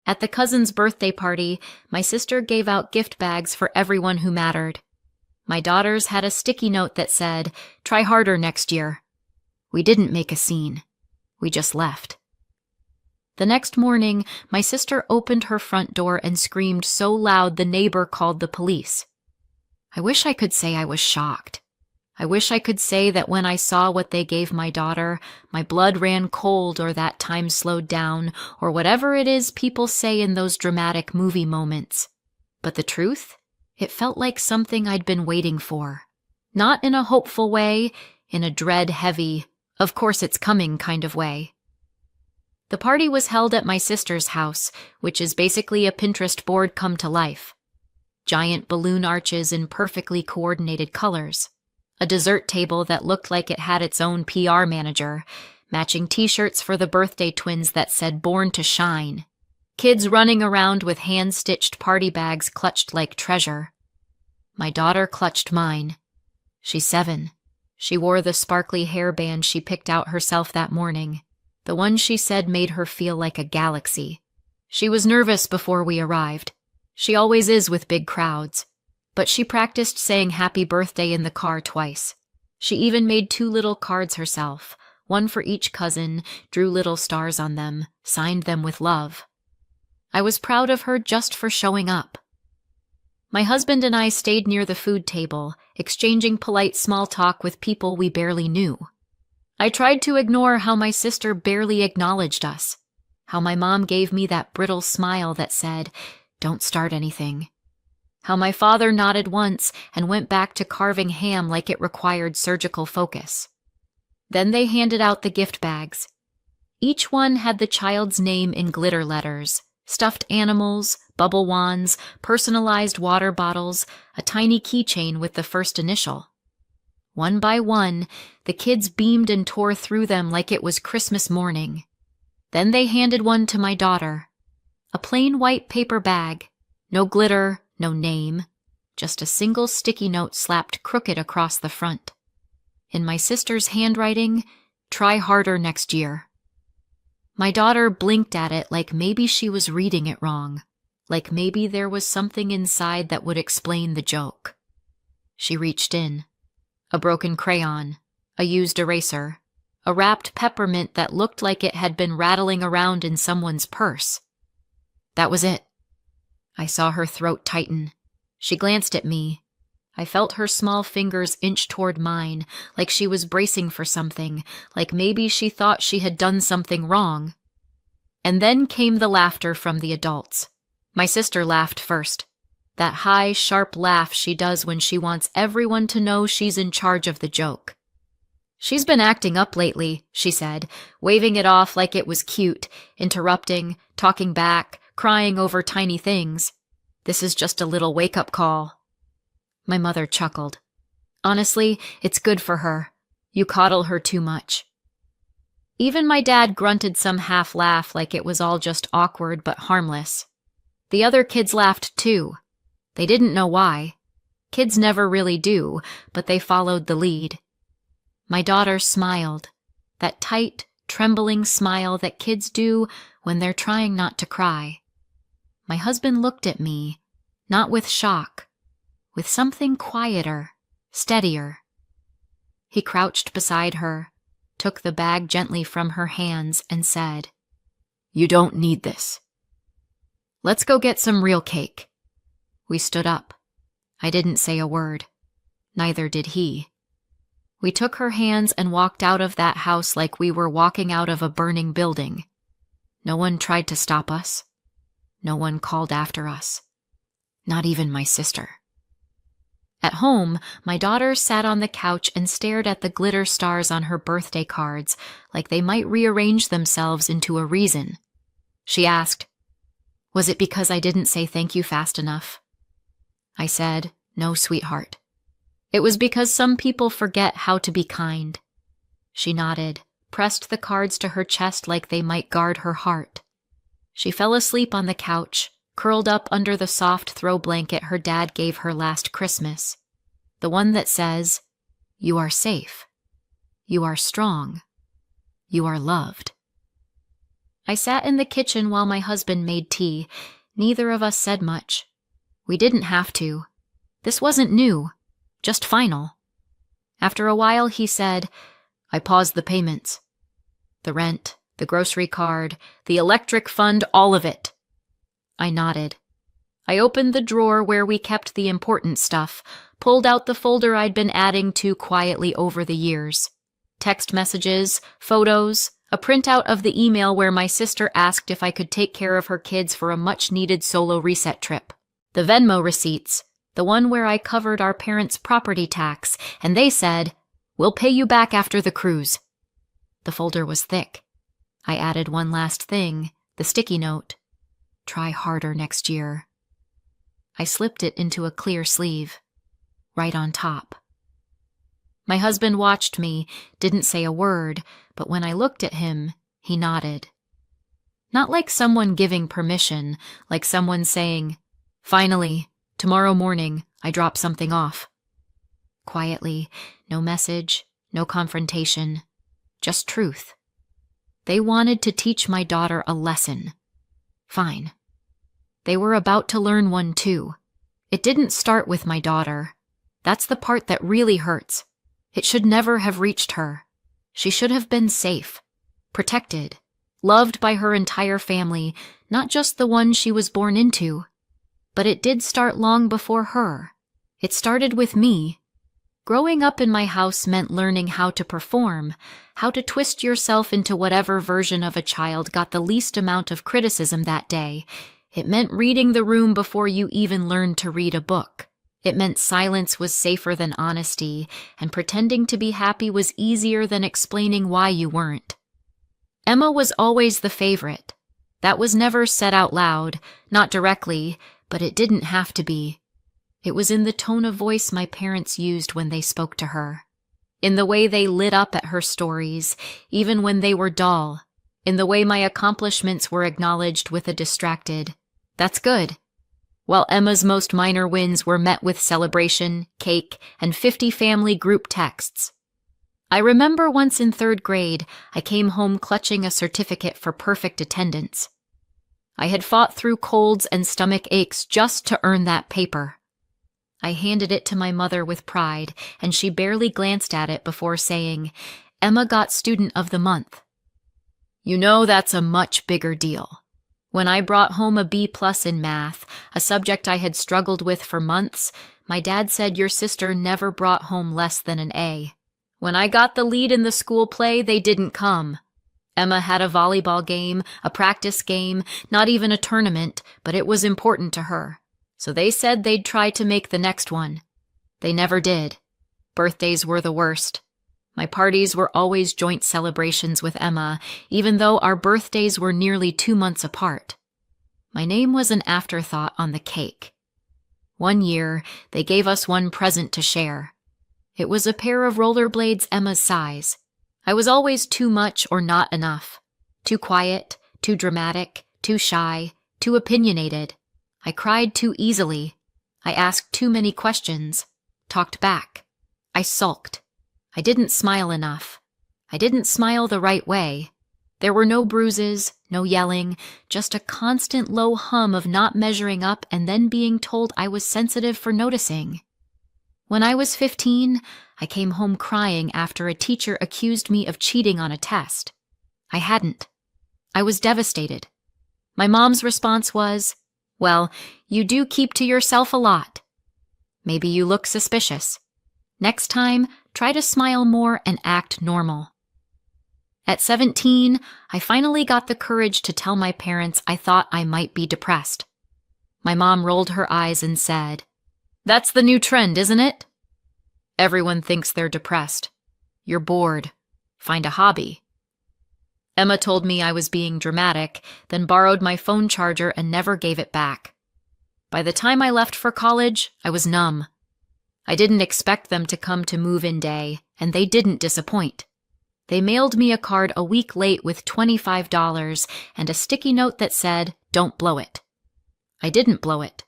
At the cousin's birthday party, my sister gave out gift bags for everyone who mattered. My daughters had a sticky note that said, "Try harder next year." We didn't make a scene. We just left. The next morning, my sister opened her front door and screamed so loud the neighbor called the police. I wish I could say I was shocked. I wish I could say that when I saw what they gave my daughter, my blood ran cold or that time slowed down, or whatever it is people say in those dramatic movie moments. But the truth? It felt like something I'd been waiting for. Not in a hopeful way, in a dread-heavy, of course it's coming kind of way. The party was held at my sister's house, which is basically a Pinterest board come to life. Giant balloon arches in perfectly coordinated colors. A dessert table that looked like it had its own PR manager, matching t-shirts for the birthday twins that said "Born to Shine." Kids running around with hand-stitched party bags clutched like treasure. My daughter clutched mine. She's 7. She wore the sparkly hairband she picked out herself that morning, the one she said made her feel like a galaxy. She was nervous before we arrived. She always is with big crowds. But she practiced saying happy birthday in the car twice. She even made 2 little cards herself, one for each cousin, drew little stars on them, signed them with love. I was proud of her just for showing up. My husband and I stayed near the food table, exchanging polite small talk with people we barely knew. I tried to ignore how my sister barely acknowledged us, how my mom gave me that brittle smile that said, "Don't start anything." How my father nodded once and went back to carving ham like it required surgical focus. Then they handed out the gift bags. Each one had the child's name in glitter letters, stuffed animals, bubble wands, personalized water bottles, a tiny keychain with the first initial. One by one, the kids beamed and tore through them like it was Christmas morning. Then they handed one to my daughter. A plain white paper bag, no glitter, no name, just a single sticky note slapped crooked across the front. In my sister's handwriting, "Try harder next year." My daughter blinked at it like maybe she was reading it wrong, like maybe there was something inside that would explain the joke. She reached in. A broken crayon, a used eraser, a wrapped peppermint that looked like it had been rattling around in someone's purse. That was it. I saw her throat tighten. She glanced at me. I felt her small fingers inch toward mine, like she was bracing for something, like maybe she thought she had done something wrong. And then came the laughter from the adults. My sister laughed first. That high, sharp laugh she does when she wants everyone to know she's in charge of the joke. "She's been acting up lately," she said, waving it off like it was cute, interrupting, talking back, crying over tiny things. "This is just a little wake-up call." My mother chuckled. "Honestly, it's good for her. You coddle her too much." Even my dad grunted some half-laugh like it was all just awkward but harmless. The other kids laughed too. They didn't know why. Kids never really do, but they followed the lead. My daughter smiled, that tight, trembling smile that kids do when they're trying not to cry. My husband looked at me, not with shock, with something quieter, steadier. He crouched beside her, took the bag gently from her hands, and said, "You don't need this. Let's go get some real cake." We stood up. I didn't say a word. Neither did he. We took her hands and walked out of that house like we were walking out of a burning building. No one tried to stop us. No one called after us. Not even my sister. At home, my daughter sat on the couch and stared at the glitter stars on her birthday cards like they might rearrange themselves into a reason. She asked, "Was it because I didn't say thank you fast enough?" I said, "No, sweetheart. It was because some people forget how to be kind." She nodded, pressed the cards to her chest like they might guard her heart. She fell asleep on the couch, curled up under the soft throw blanket her dad gave her last Christmas, the one that says, "You are safe. You are strong. You are loved." I sat in the kitchen while my husband made tea. Neither of us said much. We didn't have to. This wasn't new, just final. After a while, he said, "I paused the payments. The rent, the grocery card, the electric fund, all of it." I nodded. I opened the drawer where we kept the important stuff, pulled out the folder I'd been adding to quietly over the years. Text messages, photos, a printout of the email where my sister asked if I could take care of her kids for a much-needed solo reset trip. The Venmo receipts, the one where I covered our parents' property tax, and they said, "We'll pay you back after the cruise." The folder was thick. I added one last thing, the sticky note. "Try harder next year." I slipped it into a clear sleeve, right on top. My husband watched me, didn't say a word, but when I looked at him, he nodded. Not like someone giving permission, like someone saying, "Finally, tomorrow morning, I drop something off." Quietly, no message, no confrontation, just truth. They wanted to teach my daughter a lesson. Fine. They were about to learn one too. It didn't start with my daughter. That's the part that really hurts. It should never have reached her. She should have been safe, protected, loved by her entire family, not just the one she was born into. But it did start long before her. It started with me. Growing up in my house meant learning how to perform, how to twist yourself into whatever version of a child got the least amount of criticism that day. It meant reading the room before you even learned to read a book. It meant silence was safer than honesty, and pretending to be happy was easier than explaining why you weren't. Emma was always the favorite. That was never said out loud, not directly, but it didn't have to be. It was in the tone of voice my parents used when they spoke to her, in the way they lit up at her stories, even when they were dull, in the way my accomplishments were acknowledged with a distracted, "That's good," while Emma's most minor wins were met with celebration, cake, and 50 family group texts. I remember once in 3rd grade, I came home clutching a certificate for perfect attendance. I had fought through colds and stomach aches just to earn that paper. I handed it to my mother with pride, and she barely glanced at it before saying, "Emma got Student of the Month." You know, that's a much bigger deal. When I brought home a B+ in math, a subject I had struggled with for months, my dad said your sister never brought home less than an A. When I got the lead in the school play, they didn't come. Emma had a volleyball game, a practice game, not even a tournament, but it was important to her. So they said they'd try to make the next one. They never did. Birthdays were the worst. My parties were always joint celebrations with Emma, even though our birthdays were nearly 2 months apart. My name was an afterthought on the cake. One year, they gave us one present to share. It was a pair of rollerblades Emma's size. I was always too much or not enough. Too quiet, too dramatic, too shy, too opinionated. I cried too easily. I asked too many questions. Talked back. I sulked. I didn't smile enough. I didn't smile the right way. There were no bruises, no yelling, just a constant low hum of not measuring up and then being told I was sensitive for noticing. When I was 15, I came home crying after a teacher accused me of cheating on a test. I hadn't. I was devastated. My mom's response was, "Well, you do keep to yourself a lot. Maybe you look suspicious. Next time, try to smile more and act normal." At 17, I finally got the courage to tell my parents I thought I might be depressed. My mom rolled her eyes and said, "That's the new trend, isn't it? Everyone thinks they're depressed. You're bored. Find a hobby." Emma told me I was being dramatic, then borrowed my phone charger and never gave it back. By the time I left for college, I was numb. I didn't expect them to come to move-in day, and they didn't disappoint. They mailed me a card a week late with $25 and a sticky note that said, "Don't blow it." I didn't blow it.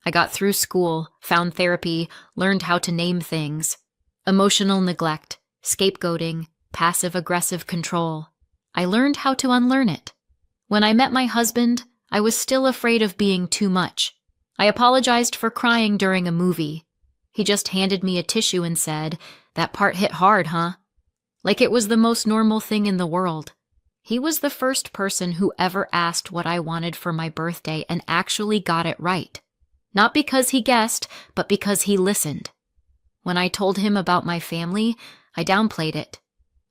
I got through school, found therapy, learned how to name things. Emotional neglect, scapegoating, passive-aggressive control. I learned how to unlearn it. When I met my husband, I was still afraid of being too much. I apologized for crying during a movie. He just handed me a tissue and said, "That part hit hard, huh?" Like it was the most normal thing in the world. He was the first person who ever asked what I wanted for my birthday and actually got it right. Not because he guessed, but because he listened. When I told him about my family, I downplayed it,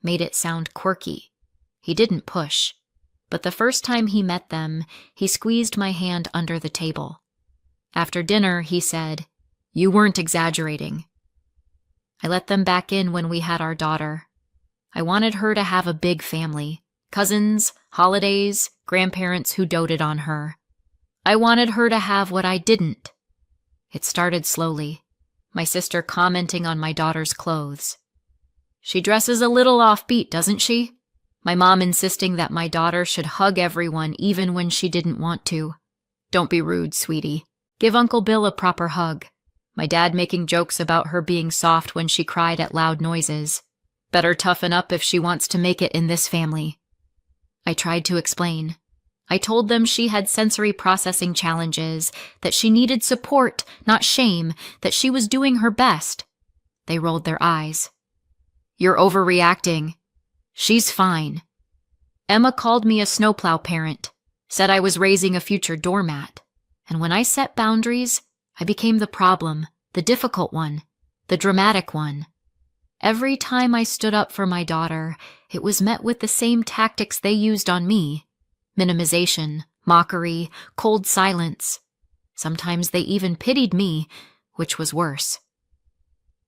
made it sound quirky. He didn't push. But the first time he met them, he squeezed my hand under the table. After dinner, he said, "You weren't exaggerating." I let them back in when we had our daughter. I wanted her to have a big family, cousins, holidays, grandparents who doted on her. I wanted her to have what I didn't. It started slowly, my sister commenting on my daughter's clothes. "She dresses a little offbeat, doesn't she?" My mom insisting that my daughter should hug everyone even when she didn't want to. "Don't be rude, sweetie. Give Uncle Bill a proper hug." My dad making jokes about her being soft when she cried at loud noises. "Better toughen up if she wants to make it in this family." I tried to explain. I told them she had sensory processing challenges, that she needed support, not shame, that she was doing her best. They rolled their eyes. "You're overreacting. She's fine." Emma called me a snowplow parent, said I was raising a future doormat. And when I set boundaries, I became the problem, the difficult one, the dramatic one. Every time I stood up for my daughter, it was met with the same tactics they used on me. Minimization, mockery, cold silence. Sometimes they even pitied me, which was worse.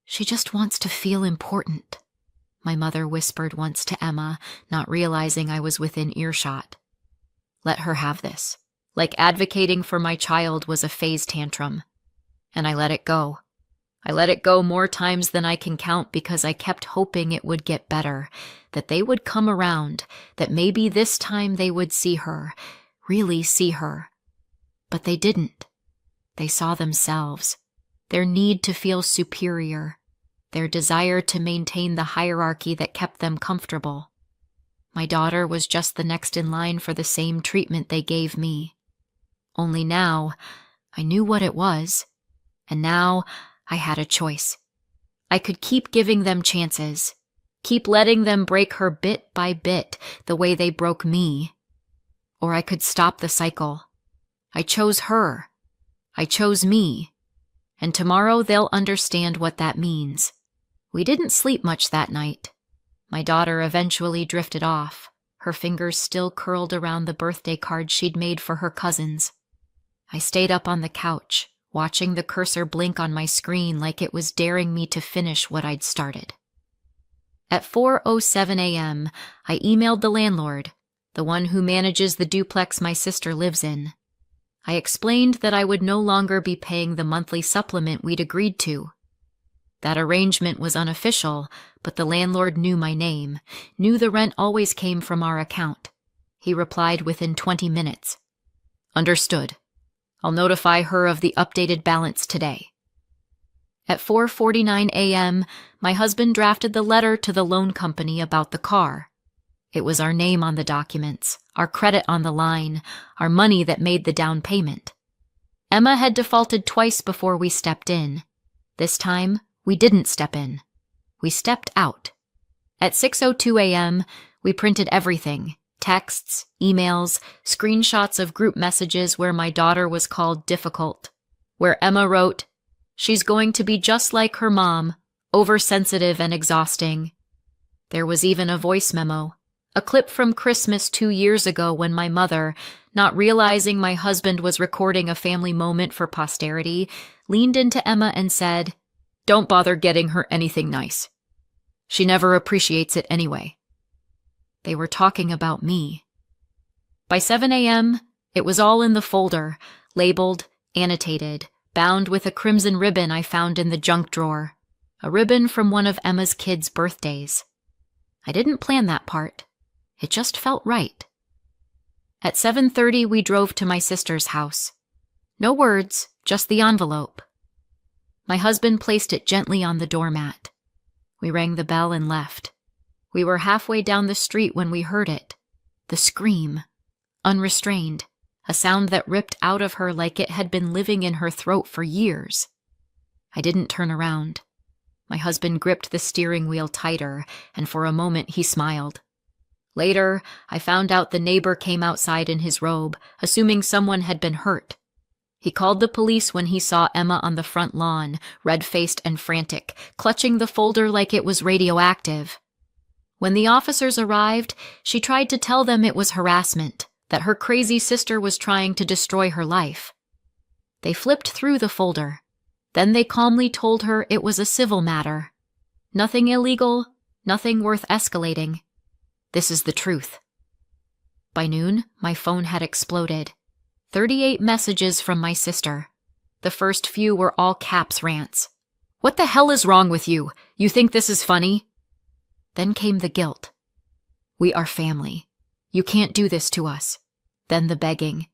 "She just wants to feel important," my mother whispered once to Emma, not realizing I was within earshot. Let her have this. Like advocating for my child was a phase tantrum. And I let it go. I let it go more times than I can count because I kept hoping it would get better, that they would come around, that maybe this time they would see her, really see her. But they didn't. They saw themselves, their need to feel superior, their desire to maintain the hierarchy that kept them comfortable. My daughter was just the next in line for the same treatment they gave me. Only now, I knew what it was, and now I had a choice. I could keep giving them chances, keep letting them break her bit by bit the way they broke me, or I could stop the cycle. I chose her. I chose me. And tomorrow they'll understand what that means. We didn't sleep much that night. My daughter eventually drifted off, her fingers still curled around the birthday card she'd made for her cousins. I stayed up on the couch, watching the cursor blink on my screen like it was daring me to finish what I'd started. At 4:07 a.m., I emailed the landlord, the one who manages the duplex my sister lives in. I explained that I would no longer be paying the monthly supplement we'd agreed to. That arrangement was unofficial, but the landlord knew my name, knew the rent always came from our account. He replied within 20 minutes. "Understood. I'll notify her of the updated balance today." At 4:49 a.m., my husband drafted the letter to the loan company about the car. It was our name on the documents, our credit on the line, our money that made the down payment. Emma had defaulted twice before we stepped in. This time, we didn't step in. We stepped out. At 6:02 a.m., we printed everything. Texts, emails, screenshots of group messages where my daughter was called difficult, where Emma wrote, "She's going to be just like her mom, oversensitive and exhausting." There was even a voice memo, a clip from Christmas 2 years ago when my mother, not realizing my husband was recording a family moment for posterity, leaned into Emma and said, "Don't bother getting her anything nice. She never appreciates it anyway." They were talking about me. By 7 a.m., it was all in the folder, labeled, annotated, bound with a crimson ribbon I found in the junk drawer, a ribbon from one of Emma's kids' birthdays. I didn't plan that part. It just felt right. At 7:30, we drove to my sister's house. No words, just the envelope. My husband placed it gently on the doormat. We rang the bell and left. We were halfway down the street when we heard it. The scream. unrestrained, a sound that ripped out of her like it had been living in her throat for years. I didn't turn around. My husband gripped the steering wheel tighter, and for a moment he smiled. Later, I found out the neighbor came outside in his robe, assuming someone had been hurt. He called the police when he saw Emma on the front lawn, red-faced and frantic, clutching the folder like it was radioactive. When the officers arrived, she tried to tell them it was harassment, that her crazy sister was trying to destroy her life. They flipped through the folder. Then they calmly told her it was a civil matter. Nothing illegal, nothing worth escalating. This is the truth. By noon, my phone had exploded. 38 messages from my sister. The first few were all caps rants. "What the hell is wrong with you? You think this is funny?" Then came the guilt. "We are family. You can't do this to us." Then the begging.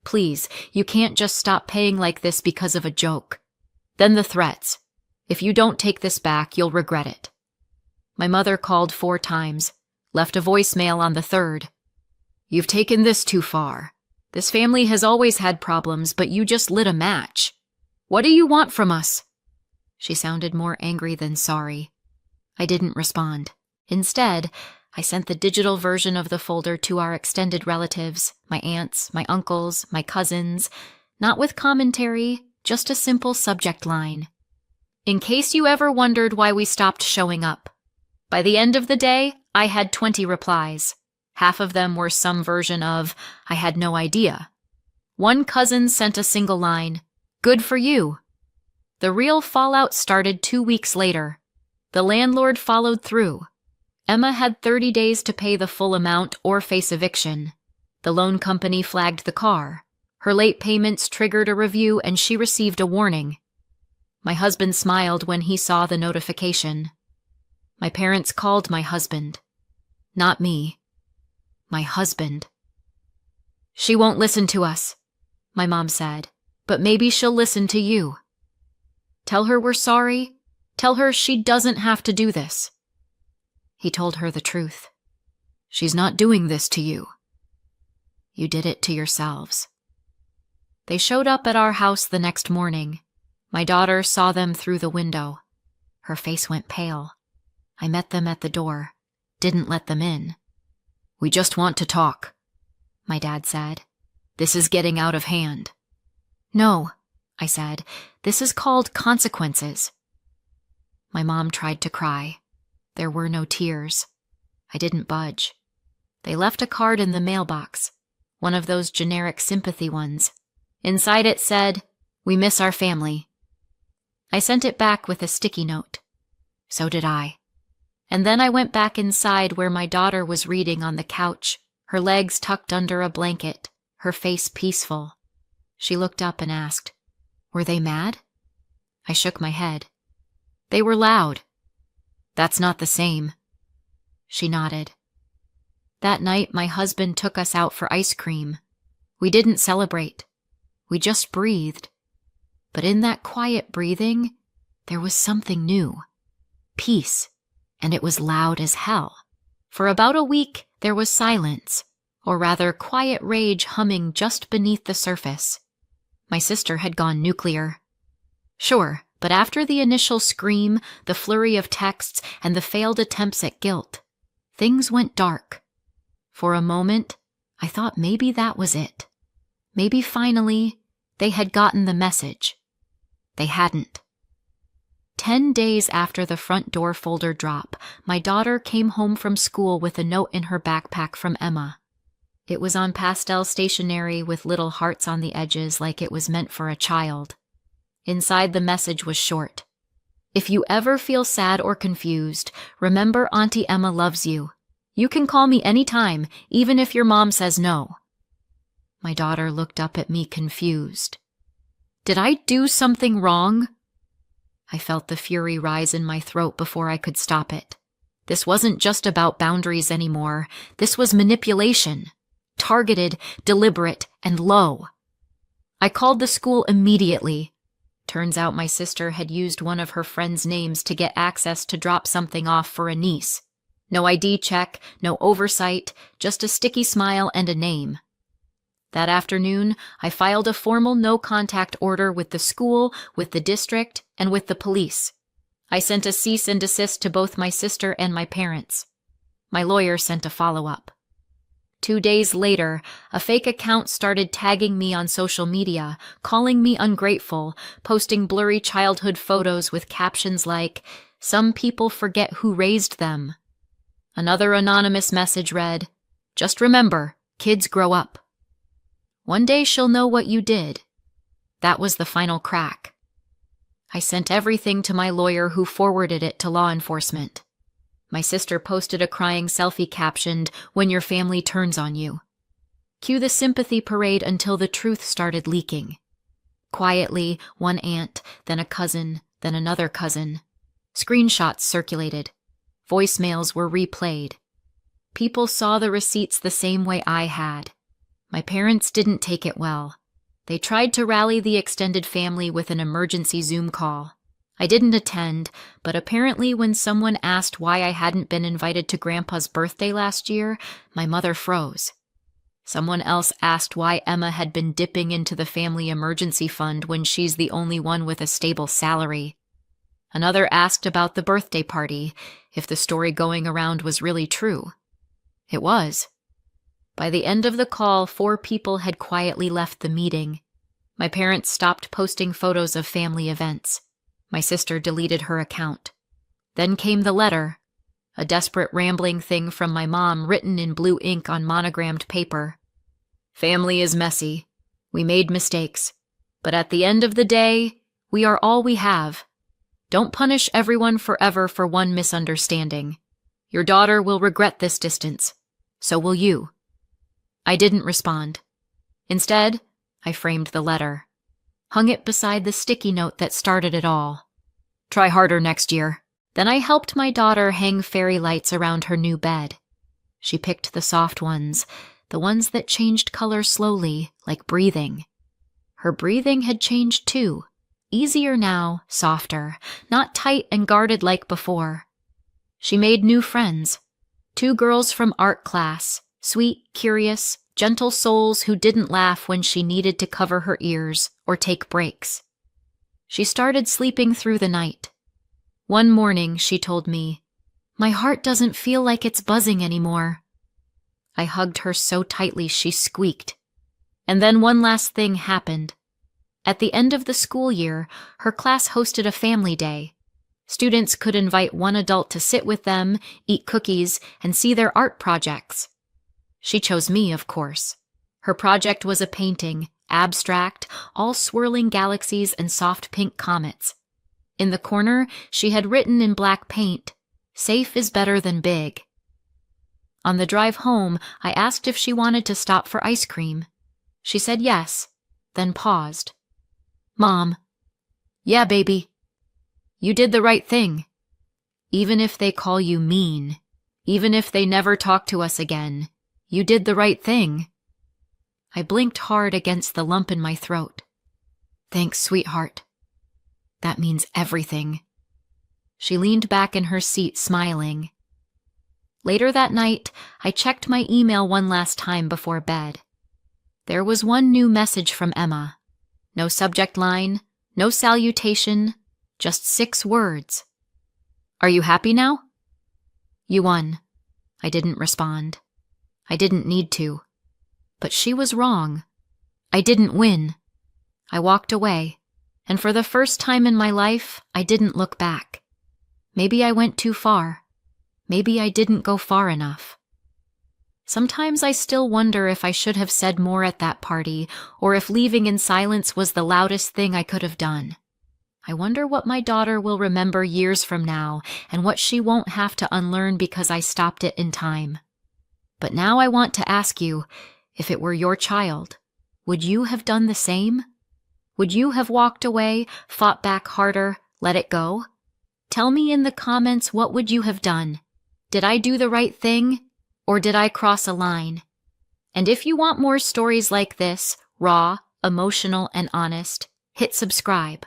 "Please, you can't just stop paying like this because of a joke." Then the threats. "If you don't take this back, you'll regret it." My mother called 4 times, left a voicemail on the 3rd. "You've taken this too far. This family has always had problems, but you just lit a match. What do you want from us?" She sounded more angry than sorry. I didn't respond. Instead, I sent the digital version of the folder to our extended relatives, my aunts, my uncles, my cousins, not with commentary, just a simple subject line. "In case you ever wondered why we stopped showing up." By the end of the day, I had 20 replies. Half of them were some version of, "I had no idea." One cousin sent a single line, "Good for you." The real fallout started 2 weeks later. The landlord followed through. Emma had 30 days to pay the full amount or face eviction. The loan company flagged the car. Her late payments triggered a review and she received a warning. My husband smiled when he saw the notification. My parents called my husband. Not me. My husband. "She won't listen to us," my mom said, "but maybe she'll listen to you. Tell her we're sorry. Tell her she doesn't have to do this." He told her the truth. "She's not doing this to you. You did it to yourselves." They showed up at our house the next morning. My daughter saw them through the window. Her face went pale. I met them at the door, didn't let them in. "We just want to talk," my dad said. "This is getting out of hand." "No," I said. "This is called consequences." My mom tried to cry. There were no tears. I didn't budge. They left a card in the mailbox, one of those generic sympathy ones. Inside it said, "We miss our family." I sent it back with a sticky note. So did I. And then I went back inside where my daughter was reading on the couch, her legs tucked under a blanket, her face peaceful. She looked up and asked, "Were they mad?" I shook my head. "They were loud." "That's not the same." She nodded. That night, my husband took us out for ice cream. We didn't celebrate. We just breathed. But in that quiet breathing, there was something new. Peace. And it was loud as hell. For about a week, there was silence, or rather quiet rage humming just beneath the surface. My sister had gone nuclear. Sure, but after the initial scream, the flurry of texts, and the failed attempts at guilt, things went dark. For a moment, I thought maybe that was it. Maybe finally, they had gotten the message. They hadn't. 10 days after the front door folder drop, my daughter came home from school with a note in her backpack from Emma. It was on pastel stationery with little hearts on the edges like it was meant for a child. Inside the message was short. "If you ever feel sad or confused, remember Auntie Emma loves you. You can call me anytime, even if your mom says no." My daughter looked up at me confused. Did I do something wrong? I felt the fury rise in my throat before I could stop it. This wasn't just about boundaries anymore. This was manipulation. Targeted, deliberate, and low. I called the school immediately. Turns out my sister had used one of her friend's names to get access to drop something off for a niece. No ID check, no oversight, just a sticky smile and a name. That afternoon, I filed a formal no-contact order with the school, with the district, and with the police. I sent a cease and desist to both my sister and my parents. My lawyer sent a follow-up. 2 days later, a fake account started tagging me on social media, calling me ungrateful, posting blurry childhood photos with captions like, "Some people forget who raised them." Another anonymous message read, "Just remember, kids grow up. One day she'll know what you did." That was the final crack. I sent everything to my lawyer, who forwarded it to law enforcement. My sister posted a crying selfie captioned, "When your family turns on you." Cue the sympathy parade until the truth started leaking. Quietly, one aunt, then a cousin, then another cousin. Screenshots circulated. Voicemails were replayed. People saw the receipts the same way I had. My parents didn't take it well. They tried to rally the extended family with an emergency Zoom call. I didn't attend, but apparently when someone asked why I hadn't been invited to Grandpa's birthday last year, my mother froze. Someone else asked why Emma had been dipping into the family emergency fund when she's the only one with a stable salary. Another asked about the birthday party, if the story going around was really true. It was. By the end of the call, 4 people had quietly left the meeting. My parents stopped posting photos of family events. My sister deleted her account. Then came the letter, a desperate rambling thing from my mom written in blue ink on monogrammed paper. "Family is messy. We made mistakes. But at the end of the day, we are all we have. Don't punish everyone forever for one misunderstanding. Your daughter will regret this distance. So will you." I didn't respond. Instead, I framed the letter, hung it beside the sticky note that started it all. "Try harder next year." Then I helped my daughter hang fairy lights around her new bed. She picked the soft ones, the ones that changed color slowly, like breathing. Her breathing had changed too. Easier now, softer, not tight and guarded like before. She made new friends. 2 girls from art class, sweet, curious, gentle souls who didn't laugh when she needed to cover her ears or take breaks. She started sleeping through the night. One morning, she told me, "My heart doesn't feel like it's buzzing anymore." I hugged her so tightly she squeaked. And then one last thing happened. At the end of the school year, her class hosted a family day. Students could invite one adult to sit with them, eat cookies, and see their art projects. She chose me, of course. Her project was a painting, abstract, all swirling galaxies and soft pink comets. In the corner, she had written in black paint, "Safe is better than big." On the drive home, I asked if she wanted to stop for ice cream. She said yes, then paused. "Mom." "Yeah, baby." "You did the right thing. Even if they call you mean, even if they never talk to us again, you did the right thing." I blinked hard against the lump in my throat. "Thanks, sweetheart. That means everything." She leaned back in her seat, smiling. Later that night, I checked my email one last time before bed. There was one new message from Emma. No subject line, no salutation, just 6 words. "Are you happy now?" "You won." I didn't respond. I didn't need to. But she was wrong. I didn't win. I walked away, and for the first time in my life, I didn't look back. Maybe I went too far. Maybe I didn't go far enough. Sometimes I still wonder if I should have said more at that party, or if leaving in silence was the loudest thing I could have done. I wonder what my daughter will remember years from now, and what she won't have to unlearn because I stopped it in time. But now I want to ask you, if it were your child, would you have done the same? Would you have walked away, fought back harder, let it go? Tell me in the comments, what would you have done? Did I do the right thing, or did I cross a line? And if you want more stories like this, raw, emotional, and honest, hit subscribe.